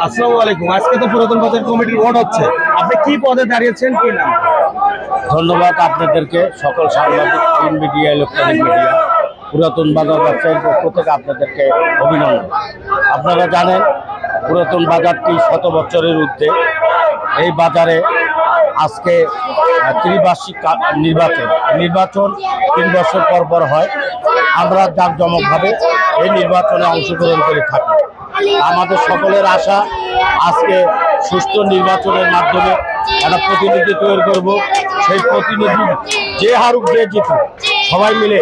আসসালামু আলাইকুম। আজকে তো পুরাতন বাজার কমিটির ভোট হচ্ছে, আপনি কি পদে দাঁড়িয়েছেন, কি নাম? ধন্যবাদ আপনাদেরকে, সকল সাংবাদিক, প্রিন্ট মিডিয়া, ইলেকট্রনিক মিডিয়া, পুরাতন বাজার ব্যবসায়ীর পক্ষ থেকে আপনাদেরকে অভিনন্দন। আপনারা জানেন পুরাতন বাজারটি শত বছরের ঊর্ধ্বে। এই বাজারে আজকে ত্রিবার্ষিক নির্বাচন 3 বছর পর পর হয়। আমরা জাঁকজমকভাবে এই নির্বাচনে অংশগ্রহণ করে থাকি। আমাদের সকলের আশা আজকে সুষ্ঠু নির্বাচনের মাধ্যমে একটা প্রতিনিধি তৈরি করব। সেই প্রতিনিধি যে হারুক যে জিতুক, সবাই মিলে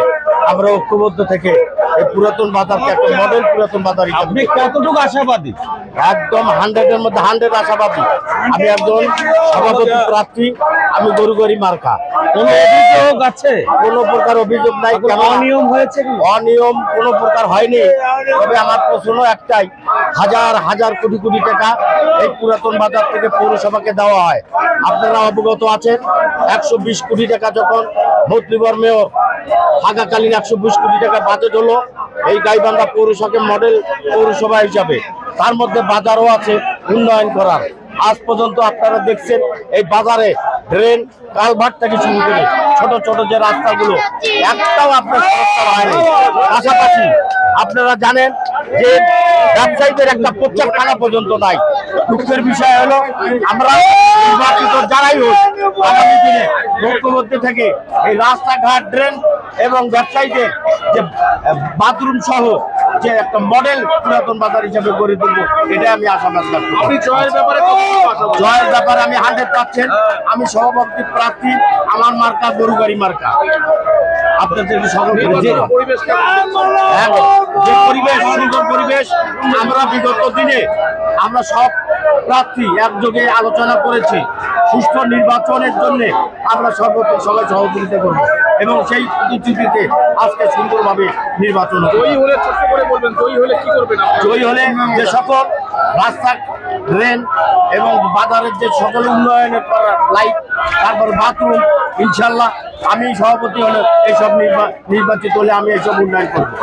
আমরা ঐক্যবদ্ধ থেকে এই পুরাতন বাজারকে একটা মডেল পুরাতন বাজার। আপনি কতটুকু আশাবাদী? একদম 100-এর মধ্যে 100 আশাবাদী। আমি একজন সভাপতি প্রার্থী, আমি গরুগরি মার্কা। কোনো অভিযোগ আছে? কোনো প্রকার অভিযোগ নাই। অনিয়ম হয়েছে? অনিয়ম কোনো প্রকার হয়নি। তবে আমার প্রশ্ন একটাই, হাজার হাজার কোটি কোটি টাকা এই পুরাতন বাজার থেকে পৌরসভাকে দেওয়া হয়। আপনারা অবগত আছেন 120 কোটি টাকা যখন মতলিবর মেয়র থাকাকালীন 120 কোটি টাকা বাজেট হলো এই গাইবান্ধা পৌরসভাকে মডেল পৌরসভা হিসাবে। তার মধ্যে বাজারও আছে উন্নয়ন করার। আজ পর্যন্ত আপনারা দেখছেন এই বাজারে ড্রেন, কালভার্ট থেকে শুরু করে ছোট ছোট যে রাস্তাগুলো একটাও আপনার সংস্কার হয়নি। পাশাপাশি আপনারা জানেন যে ব্যবসায়ীদের একটা প্রচারখানা পর্যন্ত নাই। দুঃখের বিষয় হলো আমরা নির্বাচিত যারাই হোক আগামী দিনে ঐক্যবদ্ধ থেকে এই রাস্তাঘাট, ড্রেন এবং ব্যবসায়ীদের যে বাথরুম সহ যে একটা মডেল পুরাতন বাজার হিসেবে গড়ে তুলবো, এটাই আমি আশাবাদ রাখছি। জয়ের ব্যাপারে আমি 100%। আমি সভাপতি প্রার্থী, আমার মার্কা গরুগাড়ি মার্কা। আপনাদের সকল যে পরিবেশ, সুন্দর পরিবেশ, আমরা বিগত দিনে আমরা সব প্রার্থী একযোগে আলোচনা করেছি। সুষ্ঠু নির্বাচনের জন্য আমরা সর্বোচ্চ সবাই সহযোগিতা করব এবং সেই প্রতিশ্রুতিতে আজকে সুন্দরভাবে নির্বাচন। জয়ী হলে ছোট্ট করে বলবেন, জয়ী হলে কি করবেন? জয়ী হলে যে সকল রাস্তা, ড্রেন এবং বাজারের যে সকল উন্নয়নের লাইট, তারপর বাথরুম, ইনশাল্লাহ আমি সভাপতি হলে এইসব নির্বাচিত হলে আমি এইসব উন্নয়ন করবো।